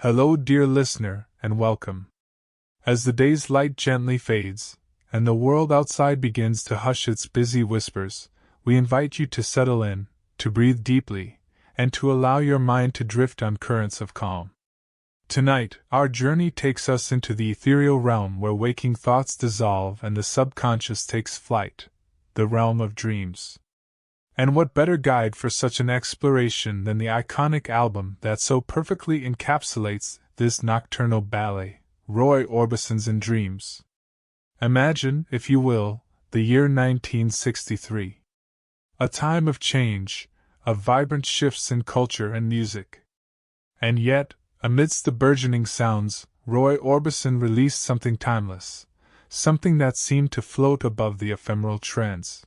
Hello, dear listener, and welcome. As the day's light gently fades, and the world outside begins to hush its busy whispers, we invite you to settle in, to breathe deeply, and to allow your mind to drift on currents of calm. Tonight, our journey takes us into the ethereal realm where waking thoughts dissolve and the subconscious takes flight, the realm of dreams. And what better guide for such an exploration than the iconic album that so perfectly encapsulates this nocturnal ballet, Roy Orbison's In Dreams. Imagine, if you will, the year 1963. A time of change, of vibrant shifts in culture and music. And yet, amidst the burgeoning sounds, Roy Orbison released something timeless, something that seemed to float above the ephemeral trends.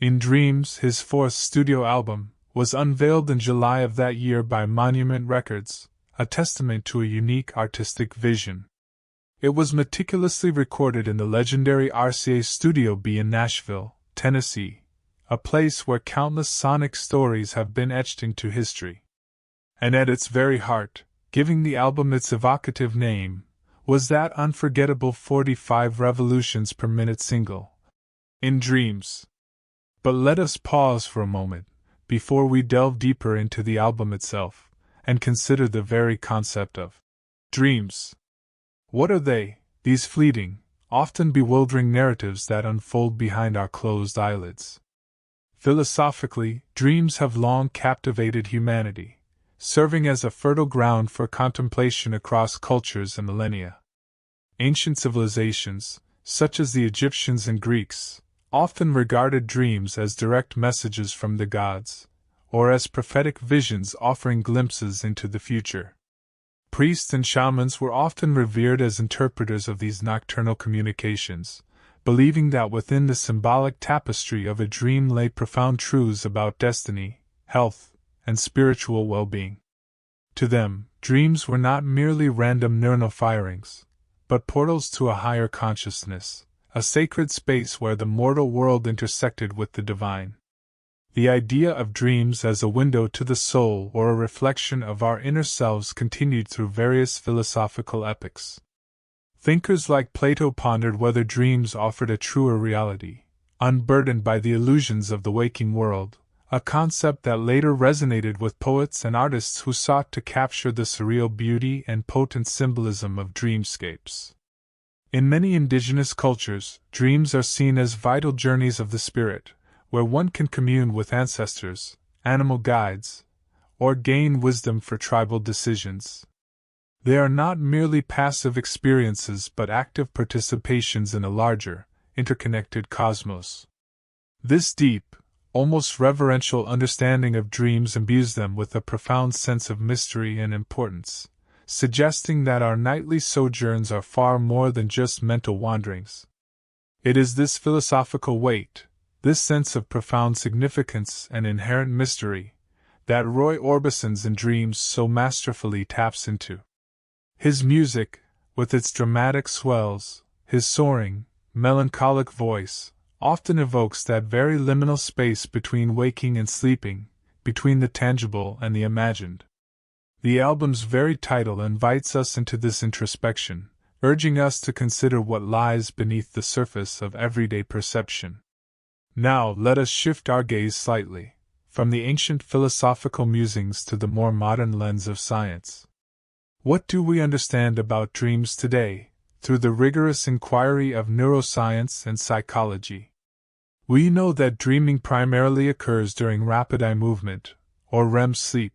In Dreams, his fourth studio album, was unveiled in July of that year by Monument Records, a testament to a unique artistic vision. It was meticulously recorded in the legendary RCA Studio B in Nashville, Tennessee, a place where countless sonic stories have been etched into history. And at its very heart, giving the album its evocative name, was that unforgettable 45 revolutions per minute single, In Dreams. But let us pause for a moment, before we delve deeper into the album itself, and consider the very concept of dreams. What are they, these fleeting, often bewildering narratives that unfold behind our closed eyelids? Philosophically, dreams have long captivated humanity, serving as a fertile ground for contemplation across cultures and millennia. Ancient civilizations, such as the Egyptians and Greeks, often regarded dreams as direct messages from the gods, or as prophetic visions offering glimpses into the future. Priests and shamans were often revered as interpreters of these nocturnal communications, believing that within the symbolic tapestry of a dream lay profound truths about destiny, health, and spiritual well-being. To them, dreams were not merely random neuronal firings, but portals to a higher consciousness, a sacred space where the mortal world intersected with the divine. The idea of dreams as a window to the soul or a reflection of our inner selves continued through various philosophical epochs. Thinkers like Plato pondered whether dreams offered a truer reality, unburdened by the illusions of the waking world, a concept that later resonated with poets and artists who sought to capture the surreal beauty and potent symbolism of dreamscapes. In many indigenous cultures, dreams are seen as vital journeys of the spirit, where one can commune with ancestors, animal guides, or gain wisdom for tribal decisions. They are not merely passive experiences but active participations in a larger, interconnected cosmos. This deep, almost reverential understanding of dreams imbues them with a profound sense of mystery and importance, suggesting that our nightly sojourns are far more than just mental wanderings. It is this philosophical weight, this sense of profound significance and inherent mystery, that Roy Orbison's In Dreams so masterfully taps into. His music, with its dramatic swells, his soaring, melancholic voice, often evokes that very liminal space between waking and sleeping, between the tangible and the imagined. The album's very title invites us into this introspection, urging us to consider what lies beneath the surface of everyday perception. Now let us shift our gaze slightly, from the ancient philosophical musings to the more modern lens of science. What do we understand about dreams today, through the rigorous inquiry of neuroscience and psychology? We know that dreaming primarily occurs during rapid eye movement, or REM sleep,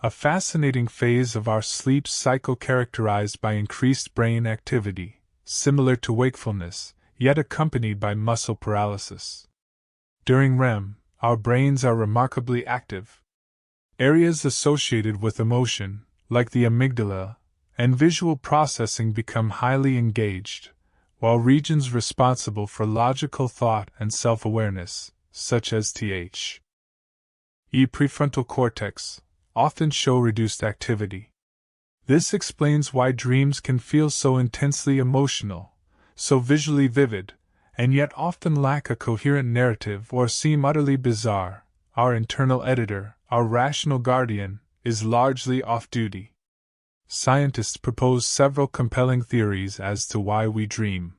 a fascinating phase of our sleep cycle characterized by increased brain activity, similar to wakefulness, yet accompanied by muscle paralysis. During REM, our brains are remarkably active. Areas associated with emotion, like the amygdala, and visual processing become highly engaged, while regions responsible for logical thought and self-awareness, such as the prefrontal cortex, often show reduced activity. This explains why dreams can feel so intensely emotional, so visually vivid, and yet often lack a coherent narrative or seem utterly bizarre. Our internal editor, our rational guardian, is largely off duty. scientists propose several compelling theories as to why we dream.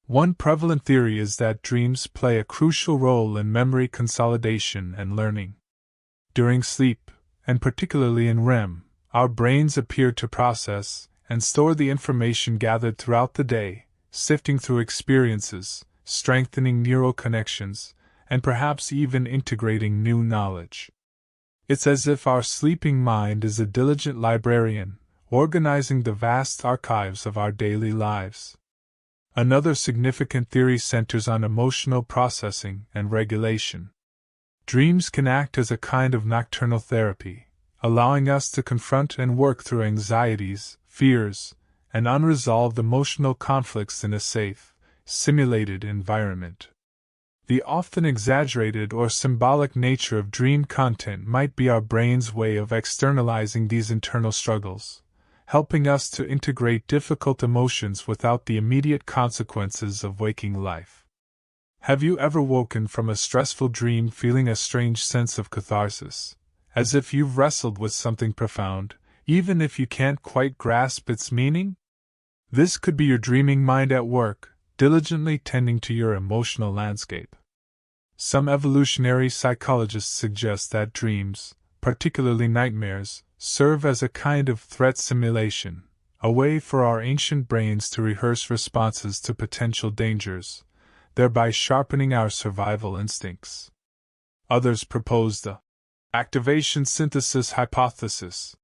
One prevalent theory is that dreams play a crucial role in memory consolidation and learning. During sleep, and particularly in REM, our brains appear to process and store the information gathered throughout the day, sifting through experiences, strengthening neural connections, and perhaps even integrating new knowledge. It's as if our sleeping mind is a diligent librarian, organizing the vast archives of our daily lives. Another significant theory centers on emotional processing and regulation. Dreams can act as a kind of nocturnal therapy, allowing us to confront and work through anxieties, fears, and unresolved emotional conflicts in a safe, simulated environment. The often exaggerated or symbolic nature of dream content might be our brain's way of externalizing these internal struggles, helping us to integrate difficult emotions without the immediate consequences of waking life. Have you ever woken from a stressful dream feeling a strange sense of catharsis, as if you've wrestled with something profound, even if you can't quite grasp its meaning? This could be your dreaming mind at work, diligently tending to your emotional landscape. Some evolutionary psychologists suggest that dreams, particularly nightmares, serve as a kind of threat simulation, a way for our ancient brains to rehearse responses to potential dangers, thereby sharpening our survival instincts. Others propose the activation synthesis hypothesis,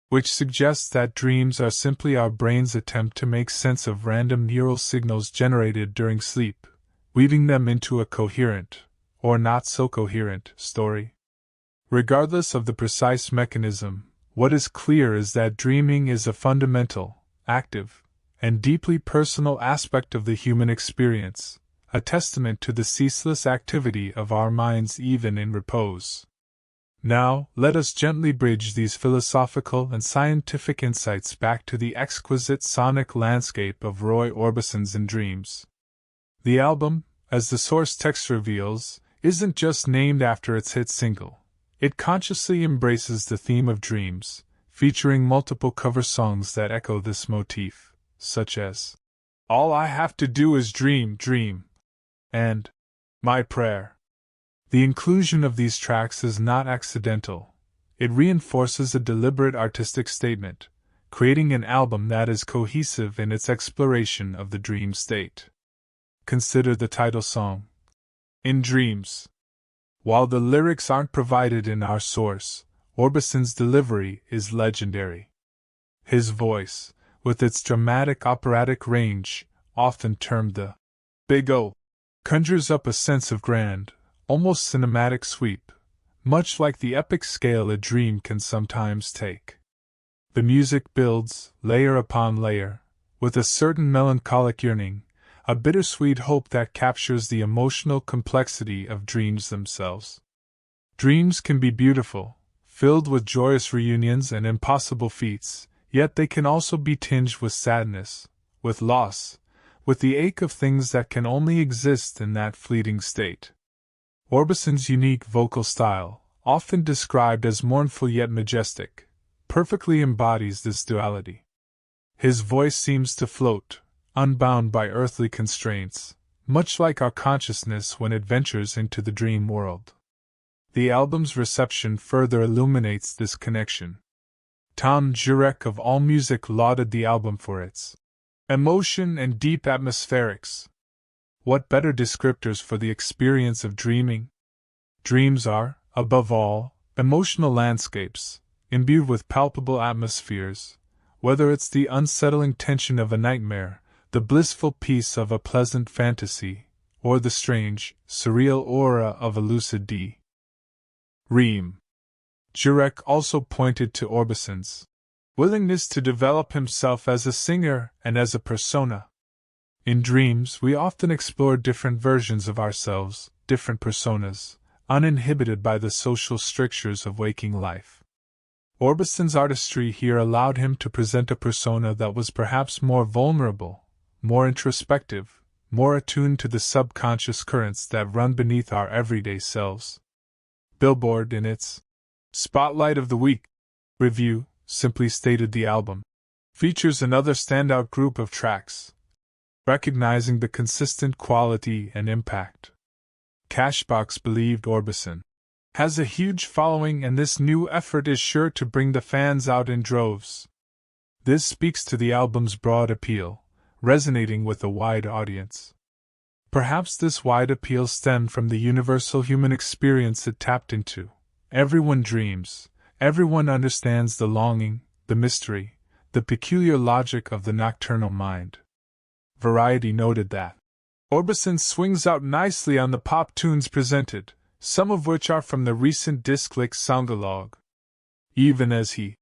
which suggests that dreams are simply our brain's attempt to make sense of random neural signals generated during sleep, weaving them into a coherent, or not so coherent, story. Regardless of the precise mechanism, what is clear is that dreaming is a fundamental, active, and deeply personal aspect of the human experience, a testament to the ceaseless activity of our minds even in repose. Now, let us gently bridge these philosophical and scientific insights back to the exquisite sonic landscape of Roy Orbison's In Dreams. The album, as the source text reveals, isn't just named after its hit single. It consciously embraces the theme of dreams, featuring multiple cover songs that echo this motif, such as All I Have to Do Is Dream, Dream, and My Prayer. The inclusion of these tracks is not accidental. It reinforces a deliberate artistic statement, creating an album that is cohesive in its exploration of the dream state. Consider the title song, In Dreams. While the lyrics aren't provided in our source, Orbison's delivery is legendary. His voice, with its dramatic operatic range, often termed the Big O, conjures up a sense of grand, almost cinematic sweep, much like the epic scale a dream can sometimes take. The music builds, layer upon layer, with a certain melancholic yearning, a bittersweet hope that captures the emotional complexity of dreams themselves. Dreams can be beautiful, filled with joyous reunions and impossible feats, yet they can also be tinged with sadness, with loss, with the ache of things that can only exist in that fleeting state. Orbison's unique vocal style, often described as mournful yet majestic, perfectly embodies this duality. His voice seems to float, unbound by earthly constraints, much like our consciousness when it ventures into the dream world. The album's reception further illuminates this connection. Tom Jurek of AllMusic lauded the album for its emotion and deep atmospherics. What better descriptors for the experience of dreaming? Dreams are, above all, emotional landscapes, imbued with palpable atmospheres, whether it's the unsettling tension of a nightmare, the blissful peace of a pleasant fantasy, or the strange, surreal aura of a lucid dream. Jurek also pointed to Orbison's willingness to develop himself as a singer and as a persona. In dreams, we often explore different versions of ourselves, different personas, uninhibited by the social strictures of waking life. Orbison's artistry here allowed him to present a persona that was perhaps more vulnerable, more introspective, more attuned to the subconscious currents that run beneath our everyday selves. Billboard, in its Spotlight of the Week review, simply stated the album features another standout group of tracks, recognizing the consistent quality and impact. Cashbox believed Orbison has a huge following, and this new effort is sure to bring the fans out in droves. This speaks to the album's broad appeal, resonating with a wide audience. Perhaps this wide appeal stemmed from the universal human experience it tapped into. Everyone dreams, everyone understands the longing, the mystery, the peculiar logic of the nocturnal mind. Variety noted that Orbison swings out nicely on the pop tunes presented, some of which are from the recent Disclick Soundalog. Even as he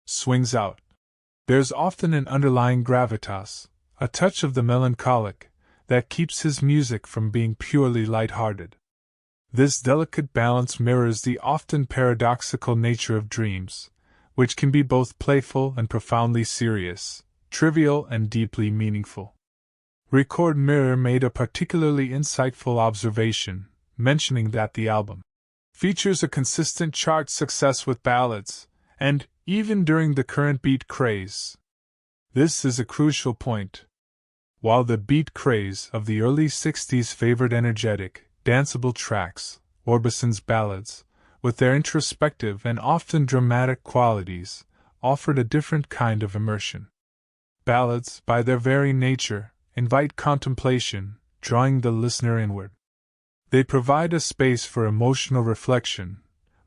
swings out, there's often an underlying gravitas, a touch of the melancholic, that keeps his music from being purely light-hearted. This delicate balance mirrors the often paradoxical nature of dreams, which can be both playful and profoundly serious, trivial and deeply meaningful. Record Mirror made a particularly insightful observation, mentioning that the album features a consistent chart success with ballads, and even during the current beat craze. This is a crucial point. While the beat craze of the early 60s favored energetic, danceable tracks, Orbison's ballads, with their introspective and often dramatic qualities, offered a different kind of immersion. Ballads, by their very nature, invite contemplation, drawing the listener inward. They provide a space for emotional reflection,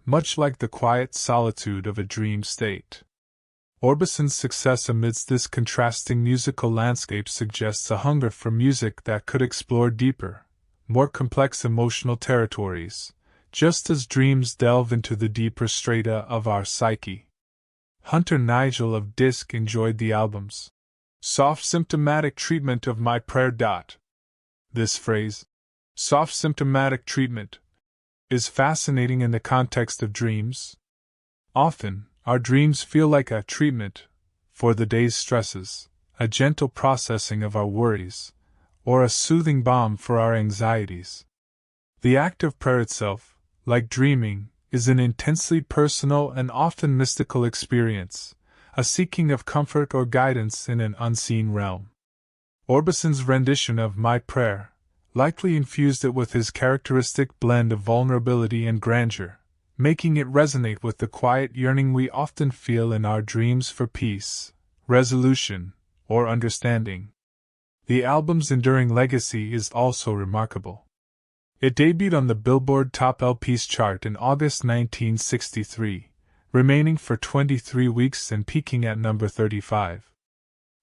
much like the quiet solitude of a dream state. Orbison's success amidst this contrasting musical landscape suggests a hunger for music that could explore deeper, more complex emotional territories, just as dreams delve into the deeper strata of our psyche. Hunter Nigel of Disc enjoyed the album's soft symptomatic treatment of my prayer. This phrase, soft symptomatic treatment, is fascinating in the context of dreams. Often, our dreams feel like a treatment for the day's stresses, a gentle processing of our worries, or a soothing balm for our anxieties. The act of prayer itself, like dreaming, is an intensely personal and often mystical experience, a seeking of comfort or guidance in an unseen realm. Orbison's rendition of My Prayer likely infused it with his characteristic blend of vulnerability and grandeur, making it resonate with the quiet yearning we often feel in our dreams for peace, resolution, or understanding. The album's enduring legacy is also remarkable. It debuted on the Billboard Top LPs chart in August 1963, remaining for 23 weeks and peaking at number 35.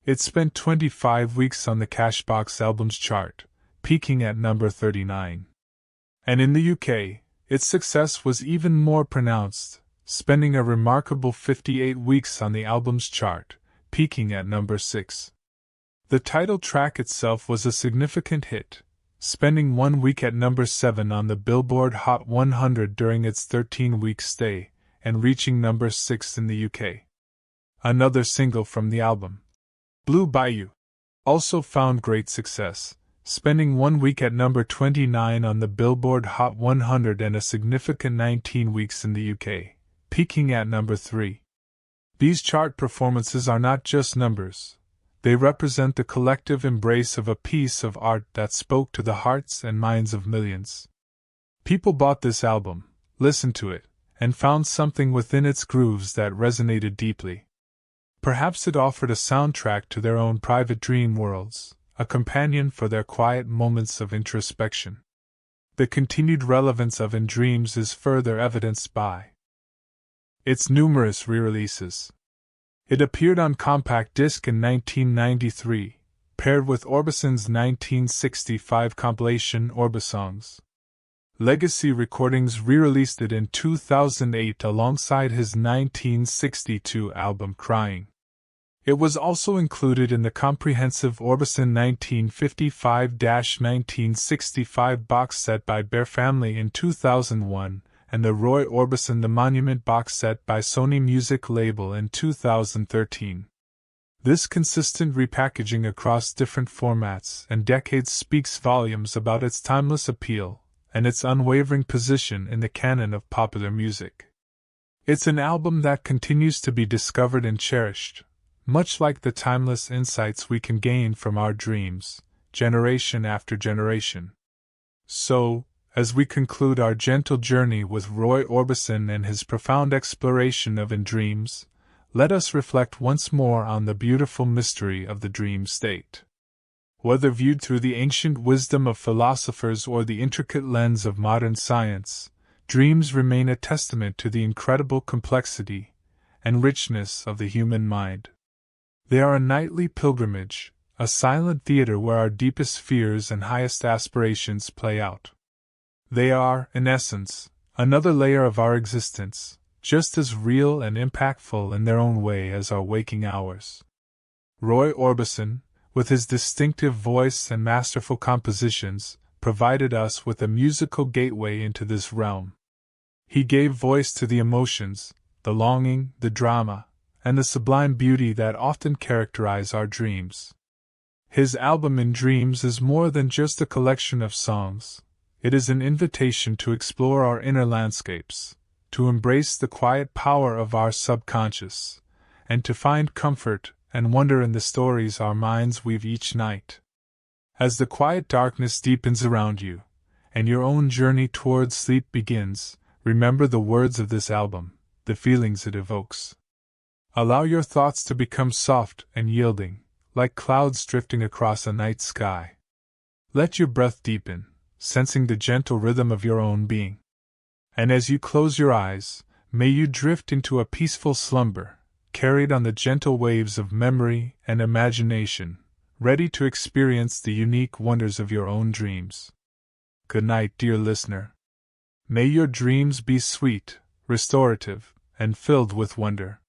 It spent 25 weeks on the Cashbox Albums chart, peaking at number 39. And in the UK, its success was even more pronounced, spending a remarkable 58 weeks on the album's chart, peaking at number 6. The title track itself was a significant hit, spending 1 week at number 7 on the Billboard Hot 100 during its 13-week stay, and reaching number 6 in the UK. Another single from the album, Blue Bayou, also found great success, spending 1 week at number 29 on the Billboard Hot 100 and a significant 19 weeks in the UK, peaking at number 3. These chart performances are not just numbers. They represent the collective embrace of a piece of art that spoke to the hearts and minds of millions. People bought this album, listened to it, and found something within its grooves that resonated deeply. Perhaps it offered a soundtrack to their own private dream worlds, a companion for their quiet moments of introspection. The continued relevance of In Dreams is further evidenced by its numerous re-releases. It appeared on compact disc in 1993, paired with Orbison's 1965 compilation Orbisongs. Legacy Recordings re-released it in 2008 alongside his 1962 album Crying. It was also included in the comprehensive Orbison 1955-1965 box set by Bear Family in 2001, and the Roy Orbison The Monument box set by Sony Music Label in 2013. This consistent repackaging across different formats and decades speaks volumes about its timeless appeal and its unwavering position in the canon of popular music. It's an album that continues to be discovered and cherished, much like the timeless insights we can gain from our dreams, generation after generation. So, as we conclude our gentle journey with Roy Orbison and his profound exploration of in dreams, let us reflect once more on the beautiful mystery of the dream state. Whether viewed through the ancient wisdom of philosophers or the intricate lens of modern science, dreams remain a testament to the incredible complexity and richness of the human mind. They are a nightly pilgrimage, a silent theater where our deepest fears and highest aspirations play out. They are, in essence, another layer of our existence, just as real and impactful in their own way as our waking hours. Roy Orbison, with his distinctive voice and masterful compositions, provided us with a musical gateway into this realm. He gave voice to the emotions, the longing, the drama, and the sublime beauty that often characterize our dreams. His album In Dreams is more than just a collection of songs. It is an invitation to explore our inner landscapes, to embrace the quiet power of our subconscious, and to find comfort and wonder in the stories our minds weave each night. As the quiet darkness deepens around you, and your own journey towards sleep begins, remember the words of this album, the feelings it evokes. Allow your thoughts to become soft and yielding, like clouds drifting across a night sky. Let your breath deepen, sensing the gentle rhythm of your own being. And as you close your eyes, may you drift into a peaceful slumber, carried on the gentle waves of memory and imagination, ready to experience the unique wonders of your own dreams. Good night, dear listener. May your dreams be sweet, restorative, and filled with wonder.